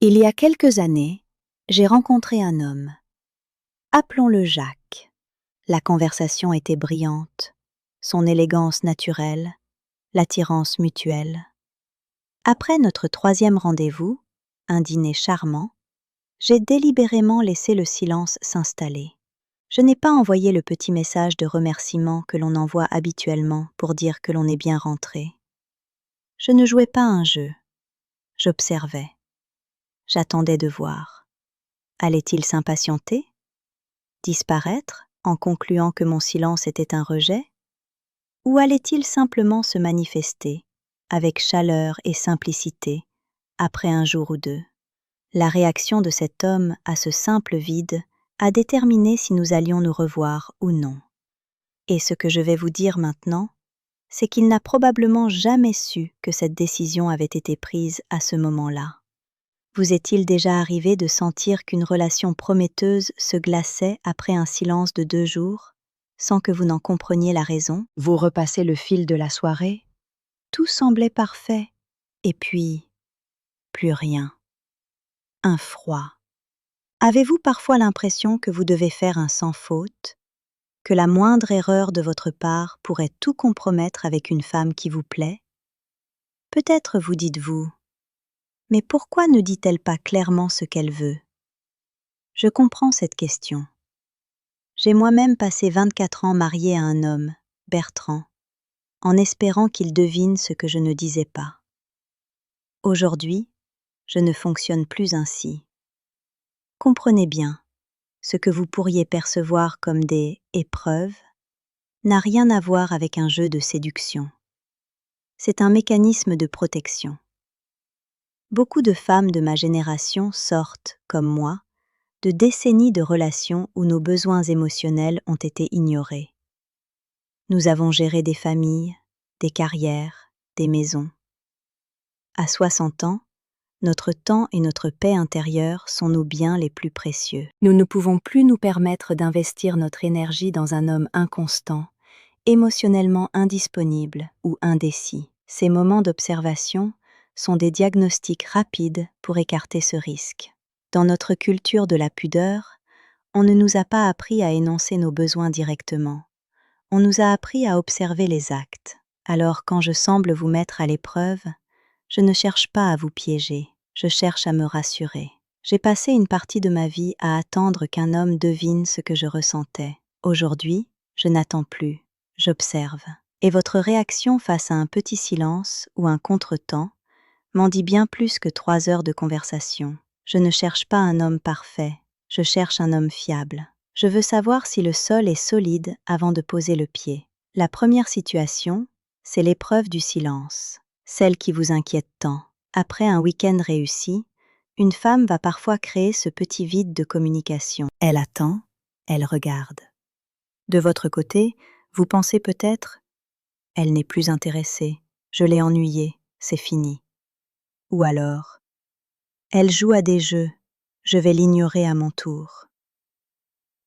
Il y a quelques années, j'ai rencontré un homme. Appelons-le Jacques. La conversation était brillante, son élégance naturelle, l'attirance mutuelle. Après notre troisième rendez-vous, un dîner charmant, j'ai délibérément laissé le silence s'installer. Je n'ai pas envoyé le petit message de remerciement que l'on envoie habituellement pour dire que l'on est bien rentré. Je ne jouais pas un jeu. J'observais. J'attendais de voir. Allait-il s'impatienter? Disparaître en concluant que mon silence était un rejet? Ou allait-il simplement se manifester, avec chaleur et simplicité, après un jour ou deux? La réaction de cet homme à ce simple vide a déterminé si nous allions nous revoir ou non. Et ce que je vais vous dire maintenant, c'est qu'il n'a probablement jamais su que cette décision avait été prise à ce moment-là. Vous est-il déjà arrivé de sentir qu'une relation prometteuse se glaçait après un silence de 2 jours, sans que vous n'en compreniez la raison? Vous repassez le fil de la soirée, tout semblait parfait, et puis, plus rien. Un froid. Avez-vous parfois l'impression que vous devez faire un sans faute, que la moindre erreur de votre part pourrait tout compromettre avec une femme qui vous plaît? Peut-être vous dites-vous, mais pourquoi ne dit-elle pas clairement ce qu'elle veut? Je comprends cette question. J'ai moi-même passé 24 ans mariée à un homme, Bertrand, en espérant qu'il devine ce que je ne disais pas. Aujourd'hui, je ne fonctionne plus ainsi. Comprenez bien, ce que vous pourriez percevoir comme des épreuves n'a rien à voir avec un jeu de séduction. C'est un mécanisme de protection. Beaucoup de femmes de ma génération sortent, comme moi, de décennies de relations où nos besoins émotionnels ont été ignorés. Nous avons géré des familles, des carrières, des maisons. À 60 ans, notre temps et notre paix intérieure sont nos biens les plus précieux. Nous ne pouvons plus nous permettre d'investir notre énergie dans un homme inconstant, émotionnellement indisponible ou indécis. Ces moments d'observation sont des diagnostics rapides pour écarter ce risque. Dans notre culture de la pudeur, on ne nous a pas appris à énoncer nos besoins directement. On nous a appris à observer les actes. Alors quand je semble vous mettre à l'épreuve, je ne cherche pas à vous piéger, je cherche à me rassurer. J'ai passé une partie de ma vie à attendre qu'un homme devine ce que je ressentais. Aujourd'hui, je n'attends plus, j'observe. Et votre réaction face à un petit silence ou un contretemps m'en dit bien plus que 3 heures de conversation. Je ne cherche pas un homme parfait, je cherche un homme fiable. Je veux savoir si le sol est solide avant de poser le pied. La première situation, c'est l'épreuve du silence, celle qui vous inquiète tant. Après un week-end réussi, une femme va parfois créer ce petit vide de communication. Elle attend, elle regarde. De votre côté, vous pensez peut-être « Elle n'est plus intéressée, je l'ai ennuyée, c'est fini ». Ou alors « Elle joue à des jeux, je vais l'ignorer à mon tour ».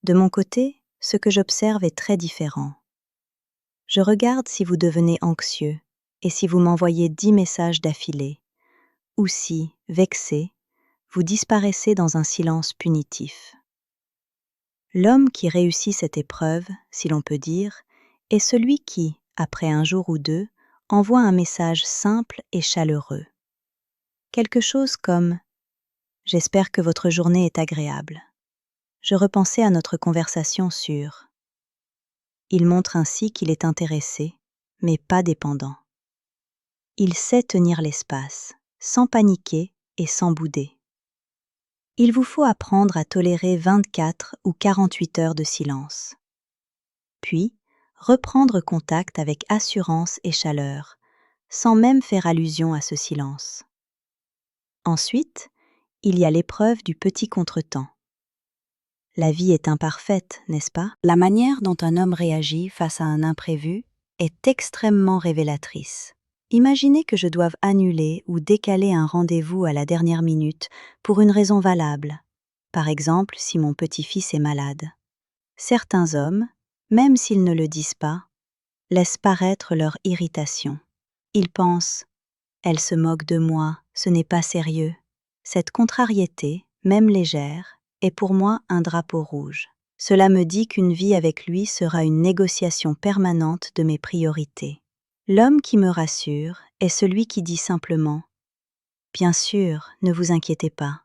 De mon côté, ce que j'observe est très différent. Je regarde si vous devenez anxieux et si vous m'envoyez 10 messages d'affilée, ou si, vexé, vous disparaissez dans un silence punitif. L'homme qui réussit cette épreuve, si l'on peut dire, est celui qui, après un jour ou deux, envoie un message simple et chaleureux. Quelque chose comme « J'espère que votre journée est agréable ». Je repensais à notre conversation sur. Il montre ainsi qu'il est intéressé, mais pas dépendant. Il sait tenir l'espace, sans paniquer et sans bouder. Il vous faut apprendre à tolérer 24 ou 48 heures de silence. Puis, reprendre contact avec assurance et chaleur, sans même faire allusion à ce silence. Ensuite, il y a l'épreuve du petit contretemps. La vie est imparfaite, n'est-ce pas? La manière dont un homme réagit face à un imprévu est extrêmement révélatrice. Imaginez que je doive annuler ou décaler un rendez-vous à la dernière minute pour une raison valable. Par exemple, si mon petit-fils est malade. Certains hommes, même s'ils ne le disent pas, laissent paraître leur irritation. Ils pensent « Elle se moque de moi, ce n'est pas sérieux ». Cette contrariété, même légère, est pour moi un drapeau rouge. Cela me dit qu'une vie avec lui sera une négociation permanente de mes priorités. L'homme qui me rassure est celui qui dit simplement « Bien sûr, ne vous inquiétez pas.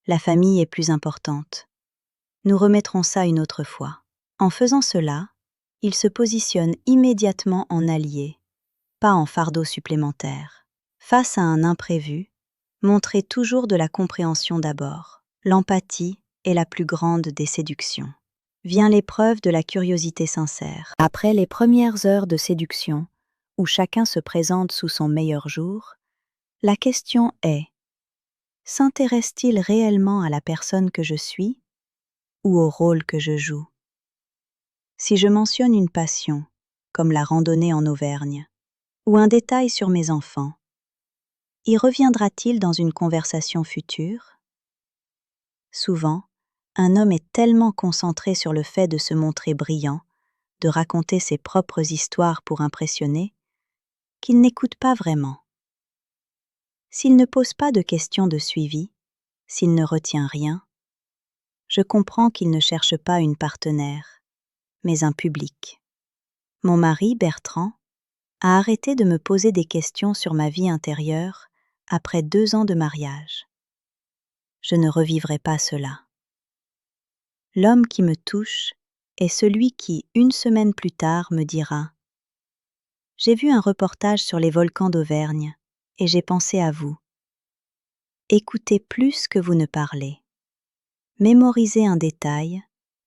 La famille est plus importante. Nous remettrons ça une autre fois. » En faisant cela, il se positionne immédiatement en allié, pas en fardeau supplémentaire. Face à un imprévu, montrez toujours de la compréhension d'abord. L'empathie est la plus grande des séductions. Vient l'épreuve de la curiosité sincère. Après les premières heures de séduction, où chacun se présente sous son meilleur jour, la question est: s'intéresse-t-il réellement à la personne que je suis ou au rôle que je joue? Si je mentionne une passion, comme la randonnée en Auvergne, ou un détail sur mes enfants, y reviendra-t-il dans une conversation future? Souvent, un homme est tellement concentré sur le fait de se montrer brillant, de raconter ses propres histoires pour impressionner, qu'il n'écoute pas vraiment. S'il ne pose pas de questions de suivi, s'il ne retient rien, je comprends qu'il ne cherche pas une partenaire, mais un public. Mon mari, Bertrand, a arrêté de me poser des questions sur ma vie intérieure après 2 ans de mariage. Je ne revivrai pas cela. L'homme qui me touche est celui qui, une semaine plus tard, me dira: « J'ai vu un reportage sur les volcans d'Auvergne et j'ai pensé à vous. Écoutez plus que vous ne parlez. Mémorisez un détail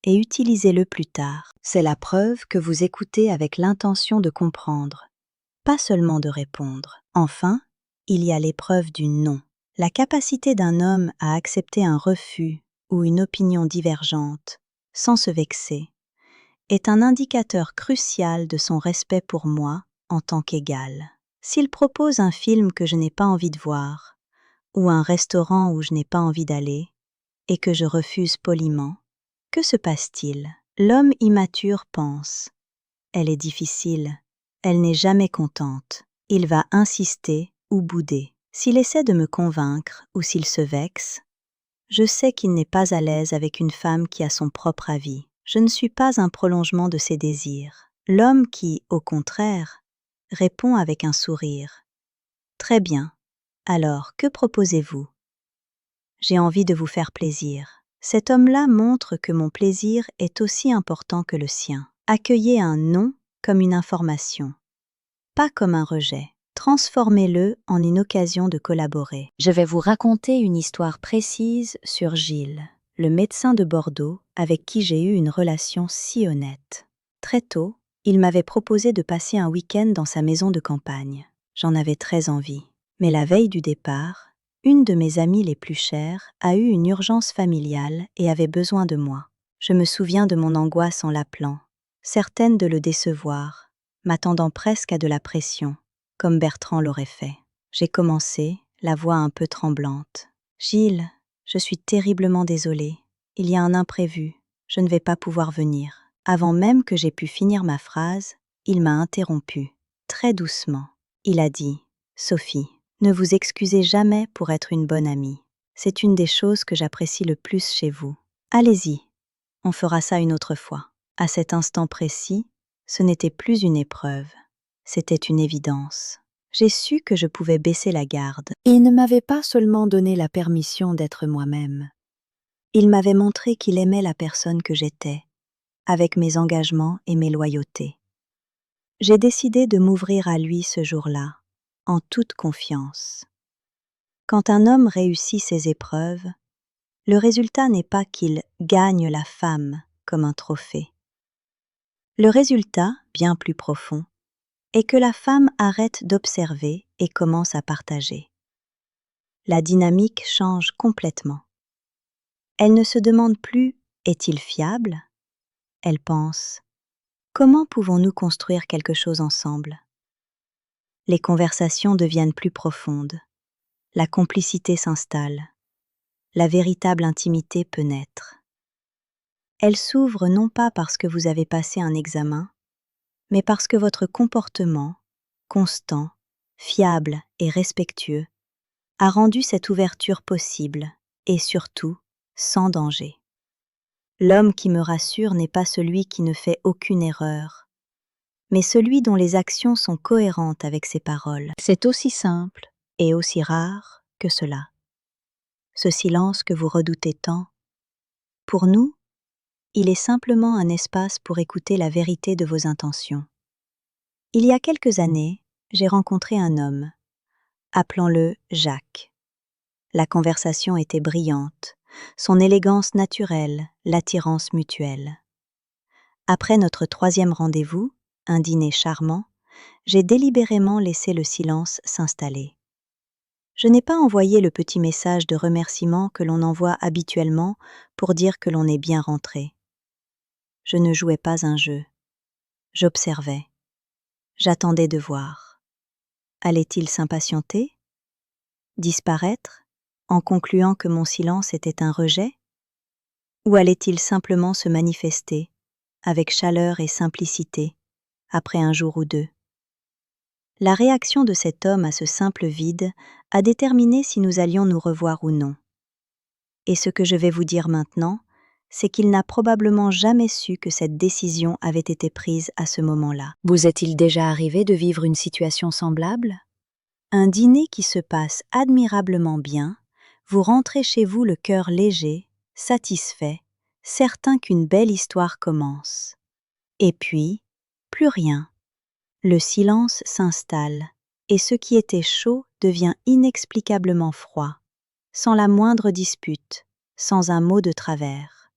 et utilisez-le plus tard. C'est la preuve que vous écoutez avec l'intention de comprendre, pas seulement de répondre. » Enfin, il y a l'épreuve du non. La capacité d'un homme à accepter un refus ou une opinion divergente, sans se vexer, est un indicateur crucial de son respect pour moi en tant qu'égal. S'il propose un film que je n'ai pas envie de voir, ou un restaurant où je n'ai pas envie d'aller, et que je refuse poliment, que se passe-t-il? L'homme immature pense: elle est difficile, elle n'est jamais contente. Il va insister ou bouder. S'il essaie de me convaincre ou s'il se vexe, je sais qu'il n'est pas à l'aise avec une femme qui a son propre avis. Je ne suis pas un prolongement de ses désirs. L'homme qui, au contraire, répond avec un sourire: très bien, alors que proposez-vous? J'ai envie de vous faire plaisir. Cet homme-là montre que mon plaisir est aussi important que le sien. Accueillez un non comme une information, pas comme un rejet. Transformez-le en une occasion de collaborer. Je vais vous raconter une histoire précise sur Gilles, le médecin de Bordeaux avec qui j'ai eu une relation si honnête. Très tôt, il m'avait proposé de passer un week-end dans sa maison de campagne. J'en avais très envie. Mais la veille du départ, une de mes amies les plus chères a eu une urgence familiale et avait besoin de moi. Je me souviens de mon angoisse en l'appelant, certaine de le décevoir, m'attendant presque à de la pression, comme Bertrand l'aurait fait. J'ai commencé, la voix un peu tremblante. « Gilles, je suis terriblement désolée. Il y a un imprévu. Je ne vais pas pouvoir venir. » Avant même que j'aie pu finir ma phrase, il m'a interrompue. Très doucement, il a dit: « Sophie, ne vous excusez jamais pour être une bonne amie. C'est une des choses que j'apprécie le plus chez vous. Allez-y, on fera ça une autre fois. » À cet instant précis, ce n'était plus une épreuve, c'était une évidence. J'ai su que je pouvais baisser la garde. Il ne m'avait pas seulement donné la permission d'être moi-même. Il m'avait montré qu'il aimait la personne que j'étais, avec mes engagements et mes loyautés. J'ai décidé de m'ouvrir à lui ce jour-là, en toute confiance. Quand un homme réussit ses épreuves, le résultat n'est pas qu'il gagne la femme comme un trophée. Le résultat, bien plus profond, est que la femme arrête d'observer et commence à partager. La dynamique change complètement. Elle ne se demande plus « est-il fiable ?» Elle pense « comment pouvons-nous construire quelque chose ensemble ?» Les conversations deviennent plus profondes. La complicité s'installe. La véritable intimité peut naître. Elle s'ouvre non pas parce que vous avez passé un examen, mais parce que votre comportement, constant, fiable et respectueux, a rendu cette ouverture possible, et surtout, sans danger. L'homme qui me rassure n'est pas celui qui ne fait aucune erreur, mais celui dont les actions sont cohérentes avec ses paroles. C'est aussi simple et aussi rare que cela. Ce silence que vous redoutez tant, pour nous, il est simplement un espace pour écouter la vérité de vos intentions. Il y a quelques années, j'ai rencontré un homme, appelons-le Jacques. La conversation était brillante, son élégance naturelle, l'attirance mutuelle. Après notre 3e rendez-vous, un dîner charmant, j'ai délibérément laissé le silence s'installer. Je n'ai pas envoyé le petit message de remerciement que l'on envoie habituellement pour dire que l'on est bien rentré. Je ne jouais pas un jeu. J'observais. J'attendais de voir. Allait-il s'impatienter? Disparaître, en concluant que mon silence était un rejet? Ou allait-il simplement se manifester, avec chaleur et simplicité, après un jour ou deux? La réaction de cet homme à ce simple vide a déterminé si nous allions nous revoir ou non. Et ce que je vais vous dire maintenant, c'est qu'il n'a probablement jamais su que cette décision avait été prise à ce moment-là. Vous est-il déjà arrivé de vivre une situation semblable? Un dîner qui se passe admirablement bien, vous rentrez chez vous le cœur léger, satisfait, certain qu'une belle histoire commence. Et puis, plus rien. Le silence s'installe, et ce qui était chaud devient inexplicablement froid, sans la moindre dispute, sans un mot de travers.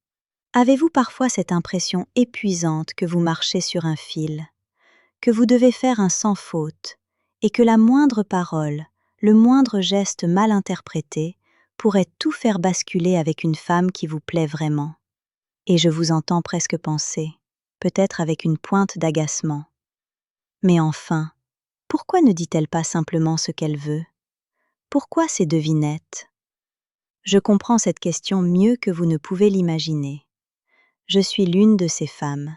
Avez-vous parfois cette impression épuisante que vous marchez sur un fil, que vous devez faire un sans faute, et que la moindre parole, le moindre geste mal interprété pourrait tout faire basculer avec une femme qui vous plaît vraiment? Et je vous entends presque penser, peut-être avec une pointe d'agacement. Mais enfin, pourquoi ne dit-elle pas simplement ce qu'elle veut? Pourquoi ces devinettes? Je comprends cette question mieux que vous ne pouvez l'imaginer. Je suis l'une de ces femmes.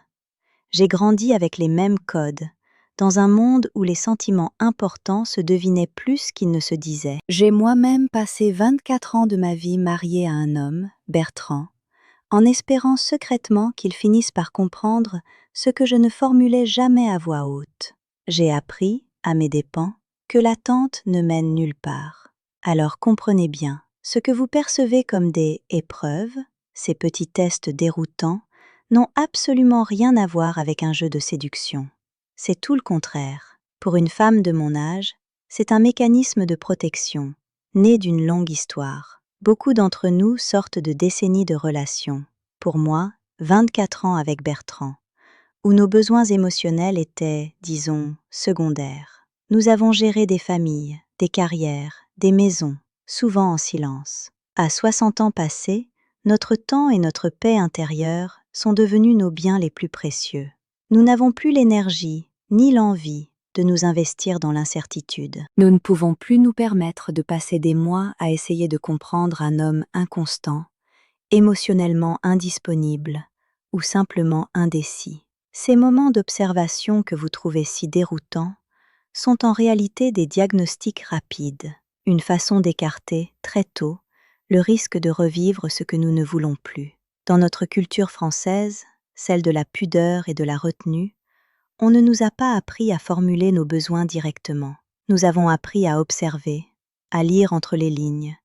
J'ai grandi avec les mêmes codes, dans un monde où les sentiments importants se devinaient plus qu'ils ne se disaient. J'ai moi-même passé 24 ans de ma vie mariée à un homme, Bertrand, en espérant secrètement qu'il finisse par comprendre ce que je ne formulais jamais à voix haute. J'ai appris, à mes dépens, que l'attente ne mène nulle part. Alors comprenez bien, ce que vous percevez comme des épreuves, ces petits tests déroutants, n'ont absolument rien à voir avec un jeu de séduction. C'est tout le contraire. Pour une femme de mon âge, c'est un mécanisme de protection, né d'une longue histoire. Beaucoup d'entre nous sortent de décennies de relations. Pour moi, 24 ans avec Bertrand, où nos besoins émotionnels étaient, disons, secondaires. Nous avons géré des familles, des carrières, des maisons, souvent en silence. À 60 ans passés, notre temps et notre paix intérieure sont devenus nos biens les plus précieux. Nous n'avons plus l'énergie, ni l'envie, de nous investir dans l'incertitude. Nous ne pouvons plus nous permettre de passer des mois à essayer de comprendre un homme inconstant, émotionnellement indisponible ou simplement indécis. Ces moments d'observation que vous trouvez si déroutants sont en réalité des diagnostics rapides, une façon d'écarter, très tôt, le risque de revivre ce que nous ne voulons plus. Dans notre culture française, celle de la pudeur et de la retenue, on ne nous a pas appris à formuler nos besoins directement. Nous avons appris à observer, à lire entre les lignes,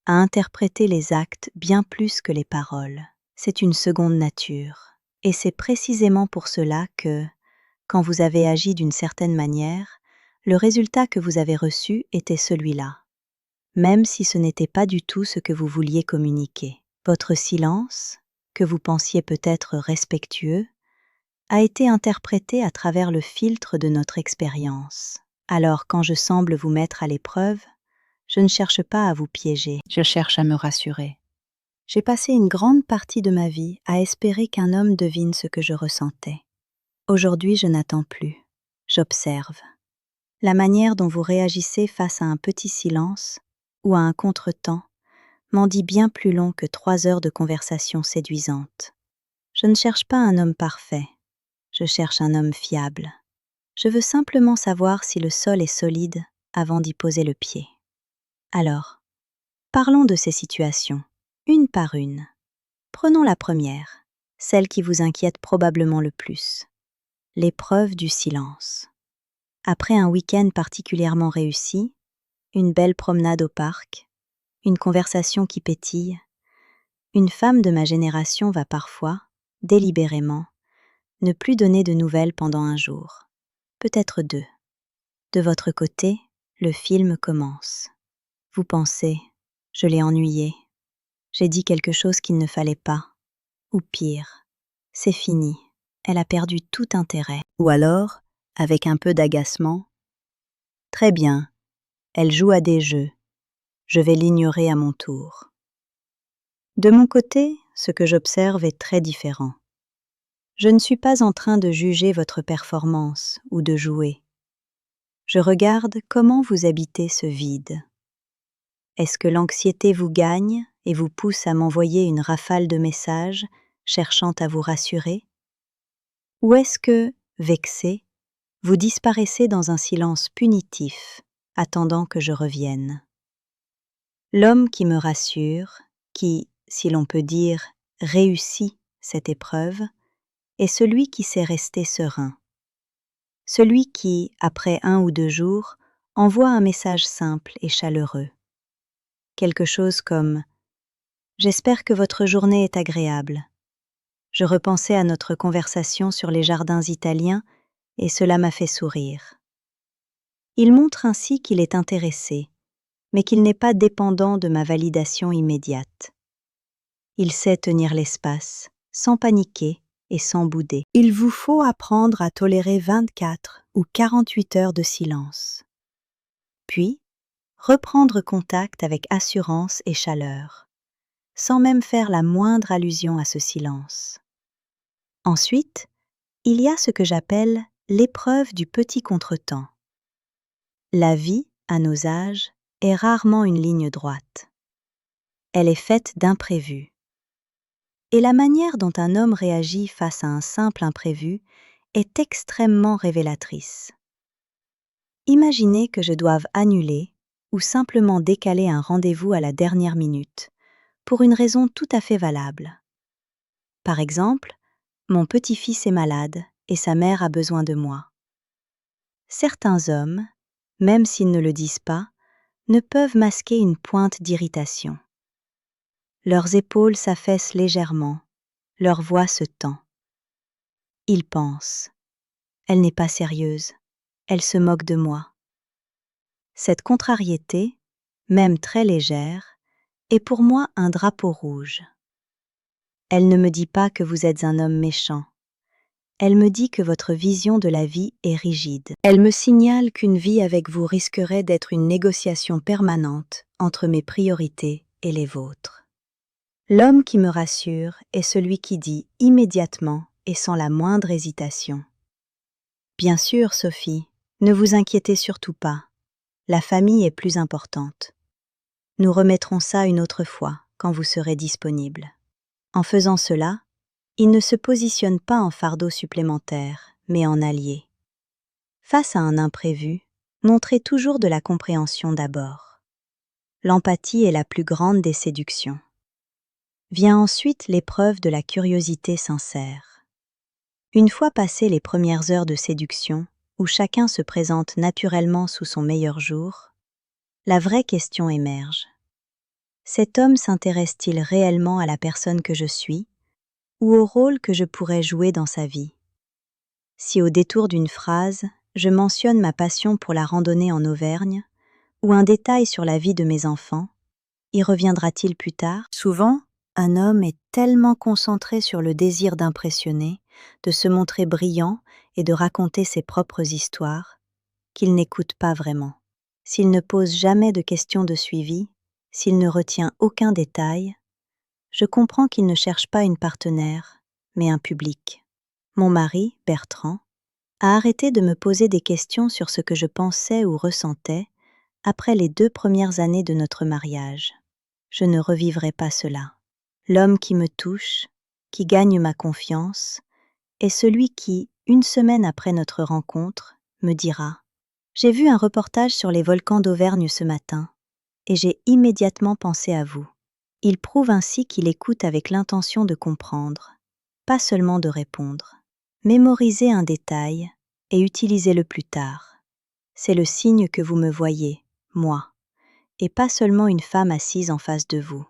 à interpréter les actes bien plus que les paroles. C'est une seconde nature. Et c'est précisément pour cela que, quand vous avez agi d'une certaine manière, le résultat que vous avez reçu était celui-là, même si ce n'était pas du tout ce que vous vouliez communiquer. Votre silence, que vous pensiez peut-être respectueux, a été interprété à travers le filtre de notre expérience. Alors quand je semble vous mettre à l'épreuve, je ne cherche pas à vous piéger, je cherche à me rassurer. J'ai passé une grande partie de ma vie à espérer qu'un homme devine ce que je ressentais. Aujourd'hui, je n'attends plus. J'observe. La manière dont vous réagissez face à un petit silence ou à un contretemps m'en dit bien plus long que 3 heures de conversation séduisante. Je ne cherche pas un homme parfait. Je cherche un homme fiable. Je veux simplement savoir si le sol est solide avant d'y poser le pied. Alors, parlons de ces situations, une par une. Prenons la première, celle qui vous inquiète probablement le plus. L'épreuve du silence. Après un week-end particulièrement réussi, une belle promenade au parc, une conversation qui pétille, une femme de ma génération va parfois, délibérément, ne plus donner de nouvelles pendant un jour, peut-être 2. De votre côté, le film commence. Vous pensez, je l'ai ennuyée, j'ai dit quelque chose qu'il ne fallait pas, ou pire, c'est fini, elle a perdu tout intérêt. Ou alors, avec un peu d'agacement, très bien, elle joue à des jeux, je vais l'ignorer à mon tour. De mon côté, ce que j'observe est très différent. Je ne suis pas en train de juger votre performance ou de jouer. Je regarde comment vous habitez ce vide. Est-ce que l'anxiété vous gagne et vous pousse à m'envoyer une rafale de messages cherchant à vous rassurer? Ou est-ce que, vexé, vous disparaissez dans un silence punitif, attendant que je revienne? L'homme qui me rassure, qui, si l'on peut dire, réussit cette épreuve, est celui qui sait rester serein. Celui qui, après 1 ou 2 jours, envoie un message simple et chaleureux. Quelque chose comme « J'espère que votre journée est agréable. Je repensais à notre conversation sur les jardins italiens et cela m'a fait sourire. » Il montre ainsi qu'il est intéressé, mais qu'il n'est pas dépendant de ma validation immédiate. Il sait tenir l'espace, sans paniquer et sans bouder. Il vous faut apprendre à tolérer 24 ou 48 heures de silence. Puis, reprendre contact avec assurance et chaleur, sans même faire la moindre allusion à ce silence. Ensuite, il y a ce que j'appelle l'épreuve du petit contretemps. La vie, à nos âges, est rarement une ligne droite. Elle est faite d'imprévus. Et la manière dont un homme réagit face à un simple imprévu est extrêmement révélatrice. Imaginez que je doive annuler ou simplement décaler un rendez-vous à la dernière minute, pour une raison tout à fait valable. Par exemple, mon petit-fils est malade et sa mère a besoin de moi. Certains hommes, même s'ils ne le disent pas, ne peuvent masquer une pointe d'irritation. Leurs épaules s'affaissent légèrement, leur voix se tend. Ils pensent « Elle n'est pas sérieuse, elle se moque de moi ». Cette contrariété, même très légère, est pour moi un drapeau rouge. Elle ne me dit pas que vous êtes un homme méchant. Elle me dit que votre vision de la vie est rigide. Elle me signale qu'une vie avec vous risquerait d'être une négociation permanente entre mes priorités et les vôtres. L'homme qui me rassure est celui qui dit immédiatement et sans la moindre hésitation. Bien sûr, Sophie, ne vous inquiétez surtout pas. La famille est plus importante. Nous remettrons ça une autre fois, quand vous serez disponible. En faisant cela, il ne se positionne pas en fardeau supplémentaire, mais en allié. Face à un imprévu, montrez toujours de la compréhension d'abord. L'empathie est la plus grande des séductions. Vient ensuite l'épreuve de la curiosité sincère. Une fois passées les premières heures de séduction, où chacun se présente naturellement sous son meilleur jour, la vraie question émerge. Cet homme s'intéresse-t-il réellement à la personne que je suis, ou au rôle que je pourrais jouer dans sa vie? Si au détour d'une phrase, je mentionne ma passion pour la randonnée en Auvergne, ou un détail sur la vie de mes enfants, y reviendra-t-il plus tard? Souvent, un homme est tellement concentré sur le désir d'impressionner, de se montrer brillant et de raconter ses propres histoires, qu'il n'écoute pas vraiment. S'il ne pose jamais de questions de suivi, s'il ne retient aucun détail, je comprends qu'il ne cherche pas une partenaire, mais un public. Mon mari, Bertrand, a arrêté de me poser des questions sur ce que je pensais ou ressentais après les 2 premières années de notre mariage. Je ne revivrai pas cela. L'homme qui me touche, qui gagne ma confiance, est celui qui, une semaine après notre rencontre, me dira « J'ai vu un reportage sur les volcans d'Auvergne ce matin. et j'ai immédiatement pensé à vous. Il prouve ainsi qu'il écoute avec l'intention de comprendre, pas seulement de répondre. Mémorisez un détail et utilisez-le plus tard. C'est le signe que vous me voyez, moi, et pas seulement une femme assise en face de vous.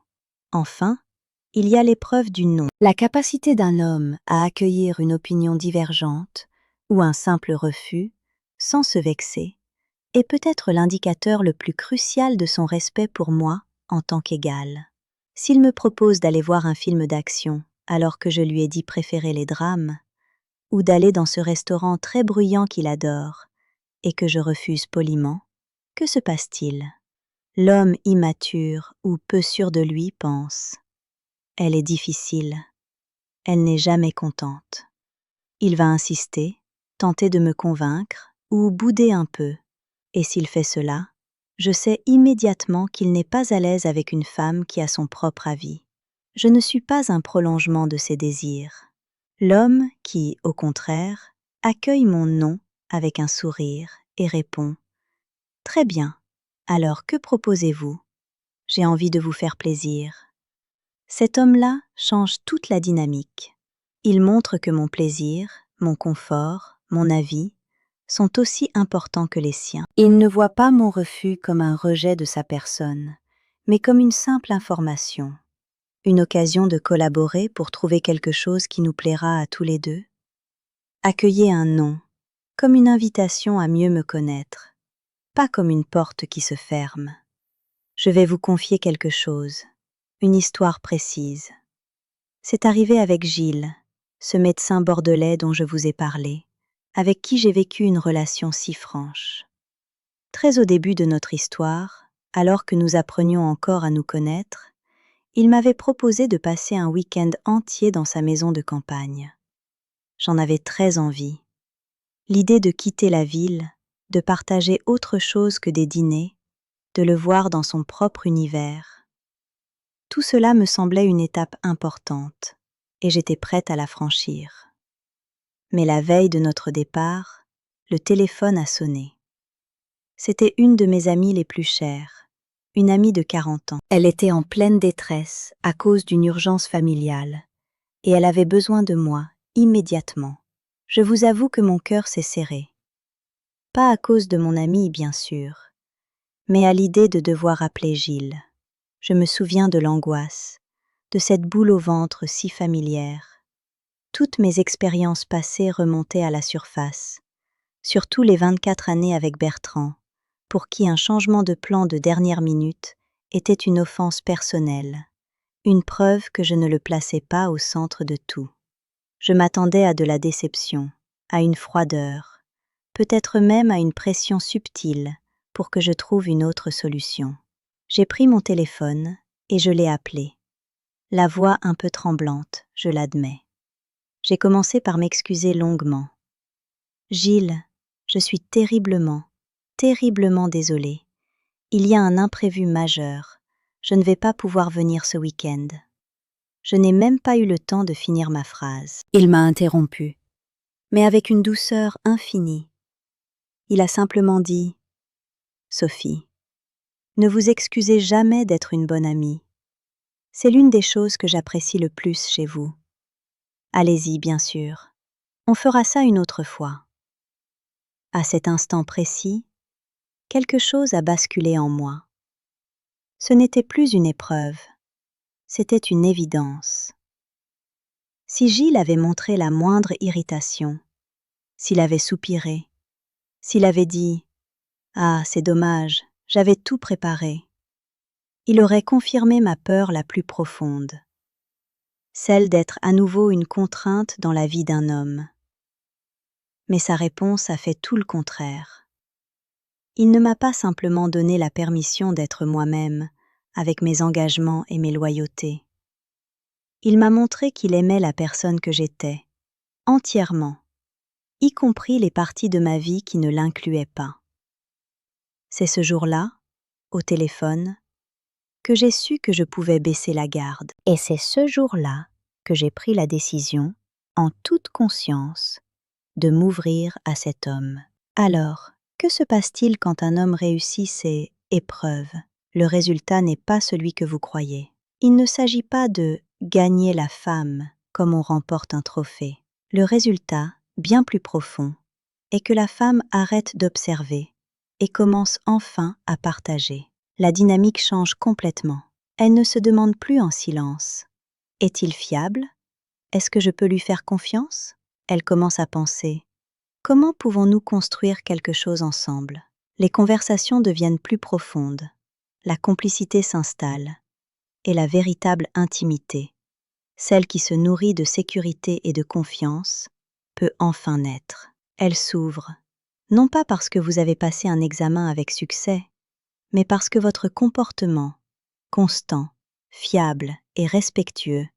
Enfin, il y a l'épreuve du non. La capacité d'un homme à accueillir une opinion divergente ou un simple refus, sans se vexer, est peut-être l'indicateur le plus crucial de son respect pour moi en tant qu'égal. S'il me propose d'aller voir un film d'action alors que je lui ai dit préférer les drames, ou d'aller dans ce restaurant très bruyant qu'il adore et que je refuse poliment, que se passe-t-il? L'homme immature ou peu sûr de lui pense: elle est difficile, elle n'est jamais contente. Il va insister, tenter de me convaincre ou bouder un peu. Et s'il fait cela, je sais immédiatement qu'il n'est pas à l'aise avec une femme qui a son propre avis. Je ne suis pas un prolongement de ses désirs. L'homme qui, au contraire, accueille mon non avec un sourire et répond: très bien, alors que proposez-vous? J'ai envie de vous faire plaisir. Cet homme-là change toute la dynamique. Il montre que mon plaisir, mon confort, mon avis sont aussi importants que les siens. Il ne voit pas mon refus comme un rejet de sa personne, mais comme une simple information, une occasion de collaborer pour trouver quelque chose qui nous plaira à tous les deux. Accueillez un non comme une invitation à mieux me connaître, pas comme une porte qui se ferme. Je vais vous confier quelque chose, une histoire précise. C'est arrivé avec Gilles, ce médecin bordelais dont je vous ai parlé, avec qui j'ai vécu une relation si franche. Très au début de notre histoire, alors que nous apprenions encore à nous connaître, il m'avait proposé de passer un week-end entier dans sa maison de campagne. J'en avais très envie. L'idée de quitter la ville, de partager autre chose que des dîners, de le voir dans son propre univers. Tout cela me semblait une étape importante, et j'étais prête à la franchir. Mais la veille de notre départ, le téléphone a sonné. C'était une de mes amies les plus chères, une amie de 40 ans. Elle était en pleine détresse à cause d'une urgence familiale, et elle avait besoin de moi immédiatement. Je vous avoue que mon cœur s'est serré. Pas à cause de mon amie, bien sûr, mais à l'idée de devoir appeler Gilles. Je me souviens de l'angoisse, de cette boule au ventre si familière. Toutes mes expériences passées remontaient à la surface, surtout les 24 années avec Bertrand, pour qui un changement de plan de dernière minute était une offense personnelle, une preuve que je ne le plaçais pas au centre de tout. Je m'attendais à de la déception, à une froideur, peut-être même à une pression subtile pour que je trouve une autre solution. J'ai pris mon téléphone et je l'ai appelé. La voix un peu tremblante, je l'admets. J'ai commencé par m'excuser longuement. Gilles, je suis terriblement désolée. Il y a un imprévu majeur. Je ne vais pas pouvoir venir ce week-end. Je n'ai même pas eu le temps de finir ma phrase. Il m'a interrompue, mais avec une douceur infinie. Il a simplement dit: Sophie, ne vous excusez jamais d'être une bonne amie. C'est l'une des choses que j'apprécie le plus chez vous. Allez-y, bien sûr. On fera ça une autre fois. À cet instant précis, quelque chose a basculé en moi. Ce n'était plus une épreuve, c'était une évidence. Si Gilles avait montré la moindre irritation, s'il avait soupiré, s'il avait dit: ah, c'est dommage, j'avais tout préparé, il aurait confirmé ma peur la plus profonde, celle d'être à nouveau une contrainte dans la vie d'un homme. Mais sa réponse a fait tout le contraire. Il ne m'a pas simplement donné la permission d'être moi-même, avec mes engagements et mes loyautés. Il m'a montré qu'il aimait la personne que j'étais, entièrement, y compris les parties de ma vie qui ne l'incluaient pas. C'est ce jour-là, au téléphone, que j'ai su que je pouvais baisser la garde. Et c'est ce jour-là que j'ai pris la décision, en toute conscience, de m'ouvrir à cet homme. Alors, que se passe-t-il quand un homme réussit ses épreuves, le résultat n'est pas celui que vous croyez. Il ne s'agit pas de gagner la femme comme on remporte un trophée. Le résultat, bien plus profond, est que la femme arrête d'observer et commence enfin à partager. La dynamique change complètement. Elle ne se demande plus en silence. Est-il fiable? Est-ce que je peux lui faire confiance? Elle commence à penser. Comment pouvons-nous construire quelque chose ensemble? Les conversations deviennent plus profondes. La complicité s'installe. Et la véritable intimité, celle qui se nourrit de sécurité et de confiance, peut enfin naître. Elle s'ouvre, non pas parce que vous avez passé un examen avec succès, mais parce que votre comportement, constant, fiable et respectueux,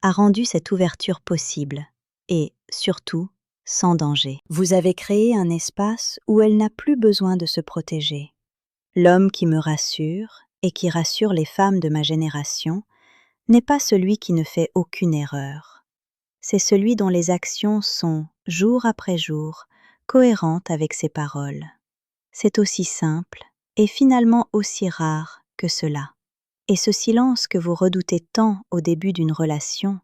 a rendu cette ouverture possible et, surtout, sans danger. Vous avez créé un espace où elle n'a plus besoin de se protéger. L'homme qui me rassure et qui rassure les femmes de ma génération n'est pas celui qui ne fait aucune erreur. C'est celui dont les actions sont, jour après jour, cohérentes avec ses paroles. C'est aussi simple et finalement aussi rare que cela. Et ce silence que vous redoutez tant au début d'une relation,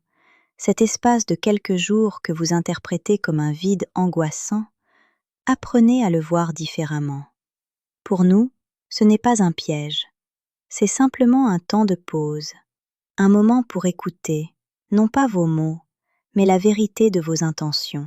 cet espace de quelques jours que vous interprétez comme un vide angoissant, apprenez à le voir différemment. Pour nous, ce n'est pas un piège, c'est simplement un temps de pause, un moment pour écouter, non pas vos mots, mais la vérité de vos intentions.